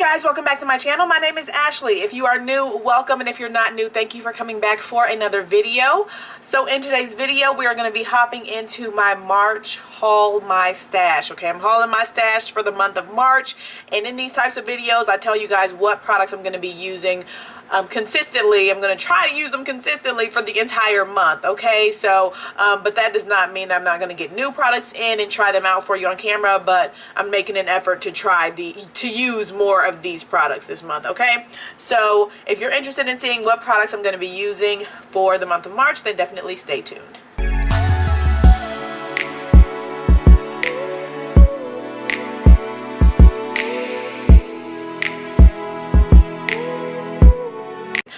Guys, welcome back to my channel. My name is Ashley. If you are new, welcome, and if you're not new, thank you for coming back for another video. So in today's video, we are going to be hopping into my March haul, my stash. Okay, I'm hauling my stash for the month of March, and in these types of videos, I tell you guys what products I'm going to be using consistently. I'm going to try to use them consistently for the entire month, okay? So, but that does not mean I'm not going to get new products in and try them out for you on camera, but I'm making an effort to try to use more of these products this month, okay? So, if you're interested in seeing what products I'm going to be using for the month of March, then definitely stay tuned.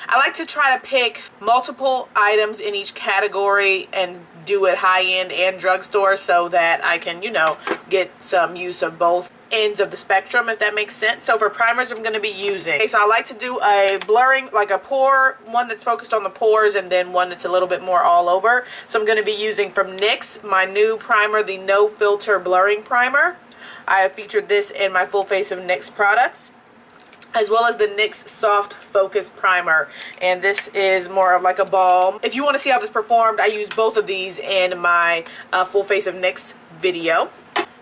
I like to try to pick multiple items in each category and do it high-end and drugstore so that I can, you know, get some use of both ends of the spectrum, if that makes sense. So for primers, I'm going to be using, okay, so I like to do a blurring, like a pore, one that's focused on the pores, and then one that's a little bit more all over. So I'm going to be using from NYX, my new primer, the No Filter Blurring Primer. I have featured this in my full face of NYX products, as well as the NYX Soft Focus Primer, and this is more of like a balm. If you want to see how this performed, I use both of these in my full face of NYX video.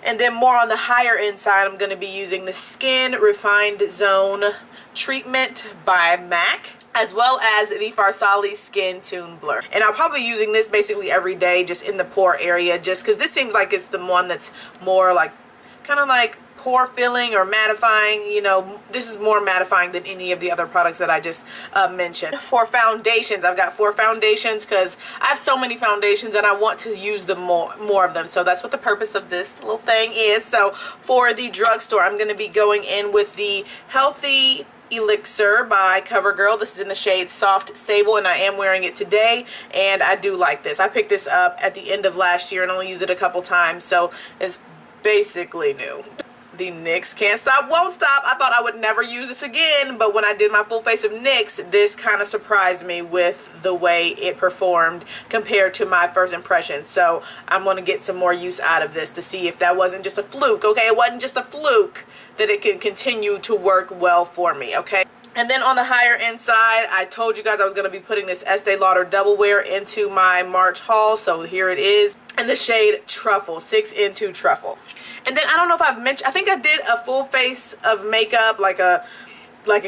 And then more on the higher end side, I'm going to be using the Skin Refined Zone Treatment by MAC, as well as the Farsali Skintune Blur. And I'll probably be using this basically every day, just in the pore area, just because this seems like it's the one that's more like, kind of like pore filling or mattifying. You know, this is more mattifying than any of the other products that I just mentioned. For foundations, I've got 4 foundations because I have so many foundations and I want to use them more of them. So that's what the purpose of this little thing is. So for the drugstore, I'm going to be going in with the Healthy Elixir by Covergirl. This is in the shade Soft Sable, and I am wearing it today, and I do like this. I picked this up at the end of last year and only used it a couple times, so it's basically new. The NYX Can't Stop Won't Stop. I thought I would never use this again, but when I did my full face of NYX, this kind of surprised me with the way it performed compared to my first impression. So I'm going to get some more use out of this to see if that wasn't just a fluke, okay? It wasn't just a fluke, that it can continue to work well for me, okay? And then on the higher end side, I told you guys I was going to be putting this Estee Lauder Double Wear into my March haul, so here it is in the shade Truffle, 6 into Truffle. And then I don't know if I've mentioned, I think I did a full face of makeup, like a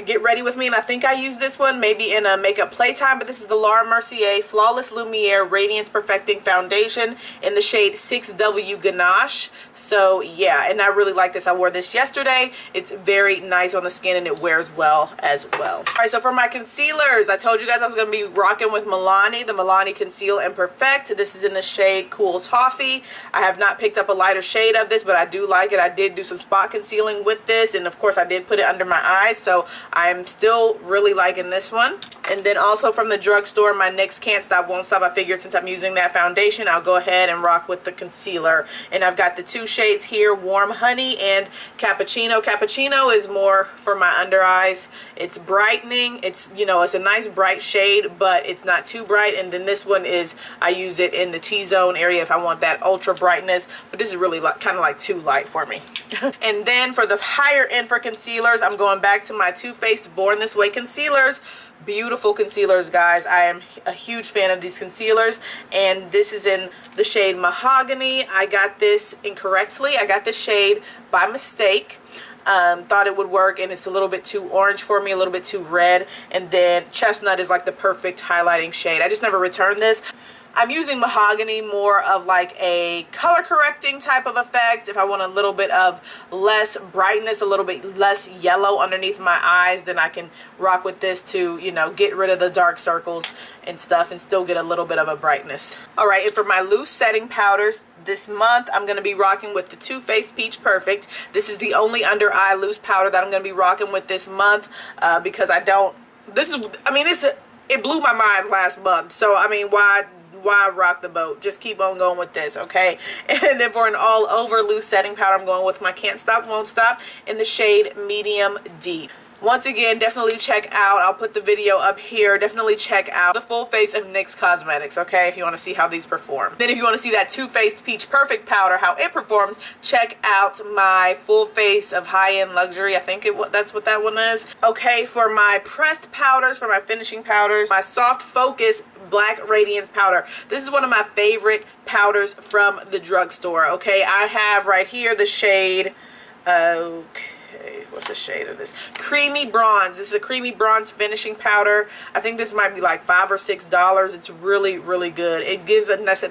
get ready with me, and I think I used this one maybe in a makeup playtime, but this is the Laura Mercier Flawless Lumiere Radiance Perfecting Foundation in the shade 6W Ganache. So yeah, and I really like this. I wore this yesterday. It's very nice on the skin and it wears well as well. Alright, so for my concealers, I told you guys I was going to be rocking with Milani, the Milani Conceal and Perfect. This is in the shade Cool Toffee. I have not picked up a lighter shade of this, but I do like it. I did do some spot concealing with this, and of course I did put it under my eyes, so I'm still really liking this one. And then also from the drugstore, my NYX Can't Stop Won't Stop. I figured since I'm using that foundation, I'll go ahead and rock with the concealer. And I've got the 2 shades here, Warm Honey and Cappuccino. Cappuccino is more for my under eyes. It's brightening. It's, you know, it's a nice bright shade, but it's not too bright. And then this one is, I use it in the T-zone area if I want that ultra brightness. But this is really kind of like too light for me. And then for the higher end for concealers, I'm going back to my Too Faced Born This Way concealers. Beautiful concealers, guys. I am a huge fan of these concealers, and this is in the shade Mahogany. I got this incorrectly. I got this shade by mistake. Thought it would work, and it's a little bit too orange for me, a little bit too red, and then Chestnut is like the perfect highlighting shade. I just never returned this. I'm using Mahogany more of like a color correcting type of effect. If I want a little bit of less brightness, a little bit less yellow underneath my eyes, then I can rock with this to, you know, get rid of the dark circles and stuff and still get a little bit of a brightness. Alright, and for my loose setting powders this month, I'm going to be rocking with the Too Faced Peach Perfect. This is the only under eye loose powder that I'm going to be rocking with this month because I don't, it blew my mind last month. So, I mean, why rock the boat? Just keep on going with this, okay? And then for an all over loose setting powder, I'm going with my Can't Stop Won't Stop in the shade Medium Deep. once again, definitely check out, I'll put the video up here, definitely check out the full face of NYX Cosmetics, okay, if you want to see how these perform. Then if you want to see that Too Faced Peach Perfect powder, how it performs, check out my full face of High-End Luxury. I think that's what that one is. Okay, for my pressed powders, for my finishing powders, my Soft Focus Black Radiance powder. This is one of my favorite powders from the drugstore, okay? I have right here the shade, okay, what's the shade of this? Creamy Bronze. This is a creamy bronze finishing powder. I think this might be like $5 or $6. It's really, really good. It gives a nice,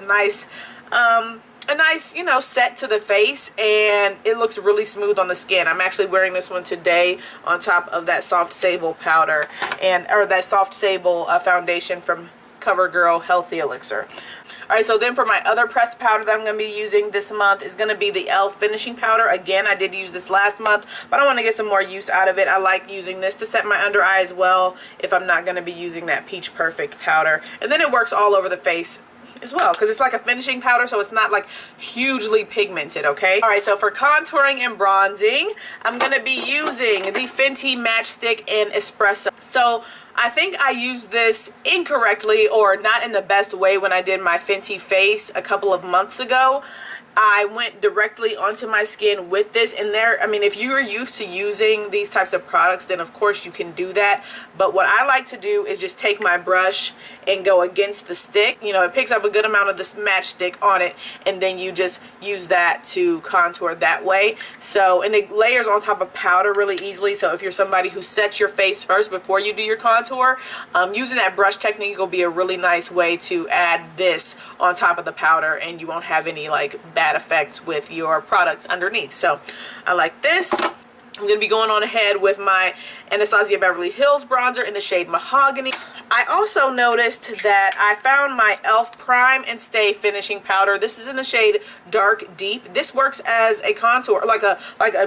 you know, set to the face, and it looks really smooth on the skin. I'm actually wearing this one today on top of that Soft Sable powder, or that Soft Sable foundation from CoverGirl Healthy Elixir. Alright, so then for my other pressed powder that I'm going to be using this month is going to be the e.l.f. finishing powder. Again, I did use this last month, but I want to get some more use out of it. I like using this to set my under eye as well if I'm not going to be using that Peach Perfect powder. And then it works all over the face as well, because it's like a finishing powder, so it's not like hugely pigmented, okay? Alright, so for contouring and bronzing, I'm going to be using the Fenty Matchstick in Espresso. So I think I used this incorrectly, or not in the best way, when I did my Fenty face a couple of months ago. I went directly onto my skin with this, and I mean, if you're used to using these types of products, then of course you can do that. But what I like to do is just take my brush and go against the stick. You know, it picks up a good amount of this matchstick on it, and then you just use that to contour that way. So, and it layers on top of powder really easily. So if you're somebody who sets your face first before you do your contour, using that brush technique will be a really nice way to add this on top of the powder, and you won't have any like bad effects with your products underneath. So I like this. I'm going to be going on ahead with my Anastasia Beverly Hills bronzer in the shade Mahogany. I also noticed that I found my e.l.f. Prime and Stay finishing powder. This is in the shade Dark Deep. This works as a contour, like a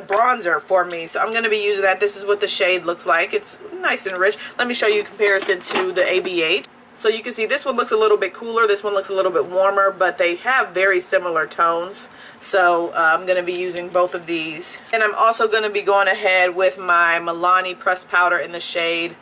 bronzer for me. So I'm going to be using that. This is what the shade looks like. It's nice and rich. Let me show you a comparison to the AB8. So you can see this one looks a little bit cooler, this one looks a little bit warmer, but they have very similar tones. So I'm going to be using both of these. And I'm also going to be going ahead with my Milani pressed powder in the shade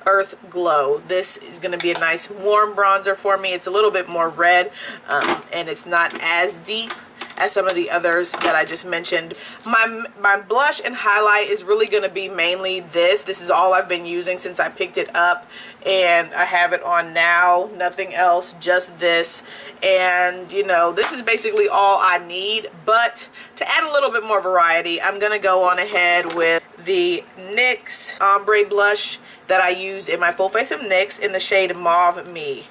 Earth Glow. This is going to be a nice warm bronzer for me. It's a little bit more red, and it's not as deep as some of the others that I just mentioned. My blush and highlight is really going to be mainly this. This is all I've been using since I picked it up, and I have it on now. Nothing else, just this. And you know, this is basically all I need. But to add a little bit more variety, I'm going to go on ahead with the NYX ombre blush that I use in my full face of NYX in the shade Mauve Me.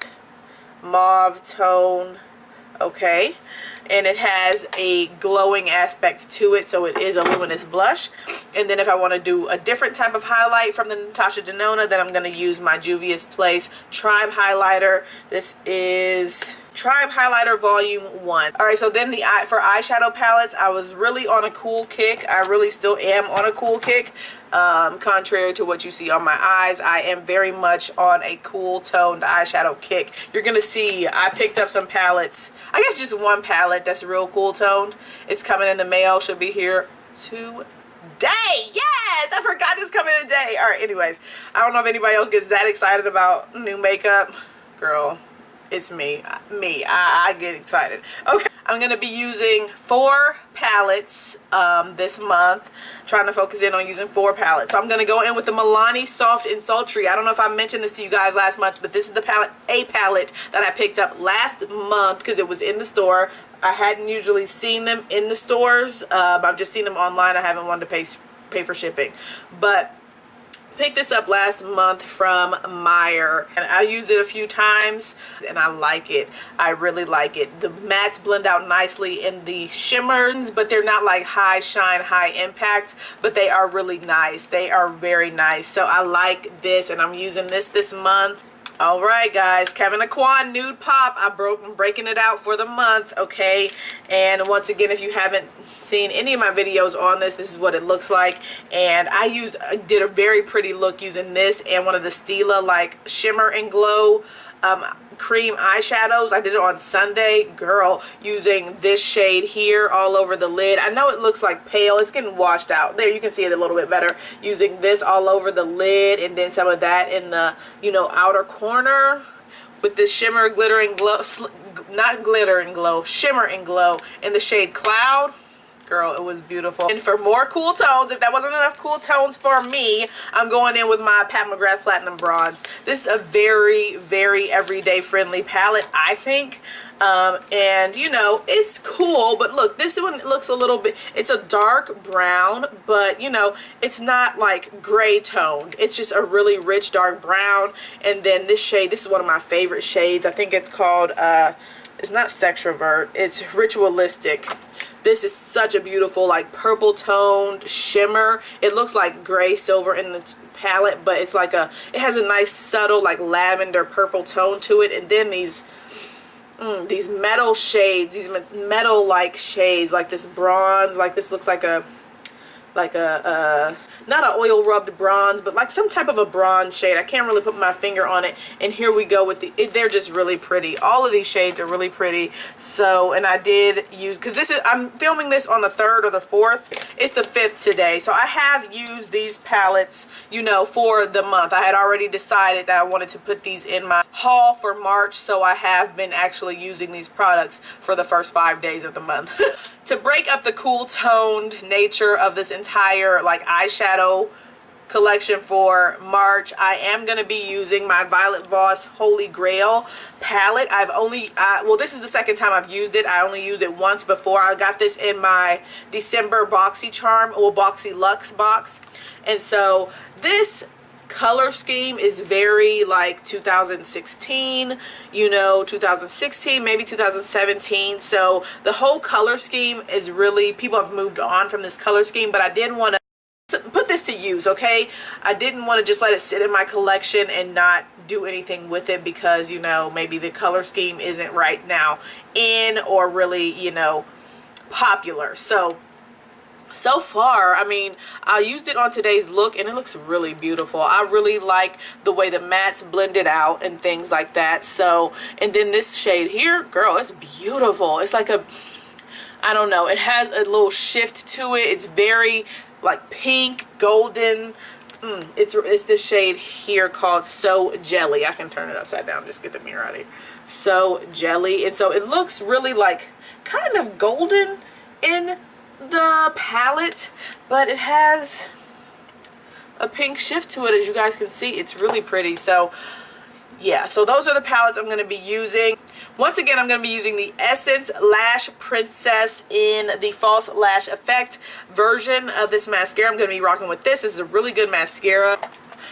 Mauve tone, okay? And it has a glowing aspect to it, so it is a luminous blush. And then if I want to do a different type of highlight from the Natasha Denona, then I'm going to use my Juvia's Place Tribe Highlighter. This is Tribe Highlighter Volume 1. Alright, so then for eyeshadow palettes, I was really on a cool kick. I really still am on a cool kick. Contrary to what you see on my eyes, I am very much on a cool toned eyeshadow kick. You're going to see I picked up some palettes. I guess just one palette that's real cool toned. It's coming in the mail. Should be here today. Yes! I forgot this coming today. Alright, anyways. I don't know if anybody else gets that excited about new makeup. Girl, it's me. I get excited. Okay. I'm going to be using 4 palettes this month. Trying to focus in on using 4 palettes. So I'm going to go in with the Milani Soft and Sultry. I don't know if I mentioned this to you guys last month, but this is the palette that I picked up last month because it was in the store. I hadn't usually seen them in the stores. I've just seen them online. I haven't wanted to pay for shipping. But picked this up last month from Meyer, and I used it a few times and I like it. I really like it. The mattes blend out nicely in the shimmers, but they're not like high shine, high impact, but they are really nice. They are very nice. So I like this, and I'm using this month. Alright guys, Kevyn Aucoin Nude Pop. I'm breaking it out for the month, okay? And once again, if you haven't seen any of my videos on this, this is what it looks like. And I did a very pretty look using this and one of the Stila like shimmer and glow cream eyeshadows. I did it on Sunday. Girl, using this shade here all over the lid. I know it looks like pale. It's getting washed out. There, you can see it a little bit better. Using this all over the lid, and then some of that in the, you know, outer corner with this shimmer, glitter, and glow. Not glitter and glow. Shimmer and glow in the shade Cloud. Girl, it was beautiful. And for more cool tones, if that wasn't enough cool tones for me, I'm going in with my Pat McGrath Platinum Bronze. This is a very, very everyday friendly palette, I think. And you know, it's cool, but look, this one looks a little bit, it's a dark brown, but you know, it's not like gray toned. It's just a really rich dark brown. And then this shade, this is one of my favorite shades. I think it's called, it's not Sextrovert, it's Ritualistic. This is such a beautiful, like, purple toned shimmer. It looks like gray silver in the palette, but it's like it has a nice subtle, like, lavender purple tone to it. And then these metal shades, these metal like shades, like this bronze, like this looks like a not an oil rubbed bronze, but like some type of a bronze shade. I can't really put my finger on it. And here we go with they're just really pretty. All of these shades are really pretty. So, and I did use, because this is, I'm filming this on the 3rd or the 4th. It's the 5th today. So I have used these palettes, you know, for the month. I had already decided that I wanted to put these in my haul for March. So I have been actually using these products for the first 5 days of the month. To break up the cool toned nature of this entire like eyeshadow collection for March, I am going to be using my Violet Voss Holy Grail palette. I've only, well, this is the second time I've used it. I only used it once before. I got this in my December BoxyCharm or Boxy Luxe box. And so this color scheme is very like 2016, you know, 2016, maybe 2017. So the whole color scheme is really, people have moved on from this color scheme, but I did want to put this to use, okay? I didn't want to just let it sit in my collection and not do anything with it because, you know, maybe the color scheme isn't right now in or really, you know, popular. So far, I mean, I used it on today's look and it looks really beautiful. I really like the way the mattes blended out and things like that. So, and then this shade here, girl, it's beautiful. It's like a, I don't know, it has a little shift to it. It's very like pink, golden. It's this shade here called So Jelly. I can turn it upside down, just get the mirror out of here. So Jelly. And so it looks really like kind of golden in the palette, but it has a pink shift to it, as you guys can see. It's really pretty. So yeah, so those are the palettes I'm going to be using. Once again, I'm going to be using the Essence Lash Princess in the False Lash Effect version of this mascara. I'm going to be rocking with this. This is a really good mascara.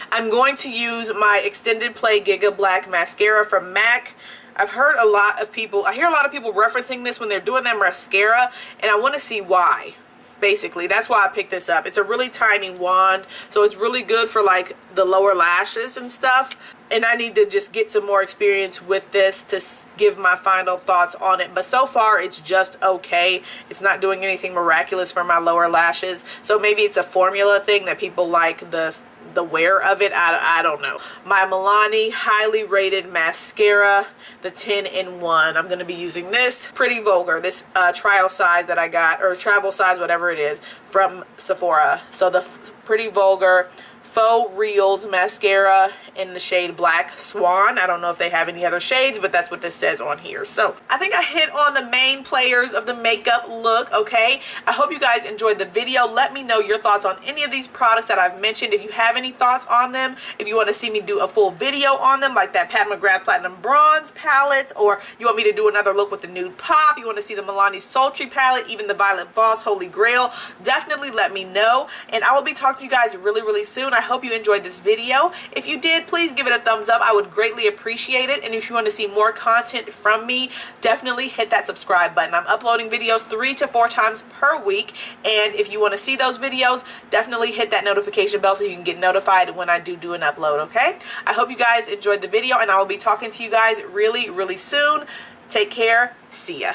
I'm going to use my Extended Play Giga Black mascara from MAC. I've heard a lot of people, I hear a lot of people referencing this when they're doing their mascara, and I want to see why. Basically, that's why I picked this up. It's a really tiny wand, so it's really good for like the lower lashes and stuff. And I need to just get some more experience with this to give my final thoughts on it. But so far, it's just okay. It's not doing anything miraculous for my lower lashes. So maybe it's a formula thing that people like the wear of it. I don't know. My Milani highly rated mascara, the 10-in-1. I'm going to be using this Pretty Vulgar, this trial size that I got, or travel size, whatever it is, from Sephora. So the Pretty Vulgar Faux Reals mascara in the shade Black Swan. I don't know if they have any other shades, but that's what this says on here. So I think I hit on the main players of the makeup look, okay? I hope you guys enjoyed the video. Let me know your thoughts on any of these products that I've mentioned. If you have any thoughts on them, if you want to see me do a full video on them, like that Pat McGrath Platinum Bronze palette, or you want me to do another look with the Nude Pop, you want to see the Milani Sultry palette, even the Violet Voss Holy Grail, definitely let me know. And I will be talking to you guys really, really soon. I hope you enjoyed this video. If you did, please give it a thumbs up. I would greatly appreciate it. And if you want to see more content from me, definitely hit that subscribe button. I'm uploading videos 3 to 4 times per week. And if you want to see those videos, definitely hit that notification bell so you can get notified when I do an upload, okay? I hope you guys enjoyed the video, and I will be talking to you guys really, really soon. Take care. See ya.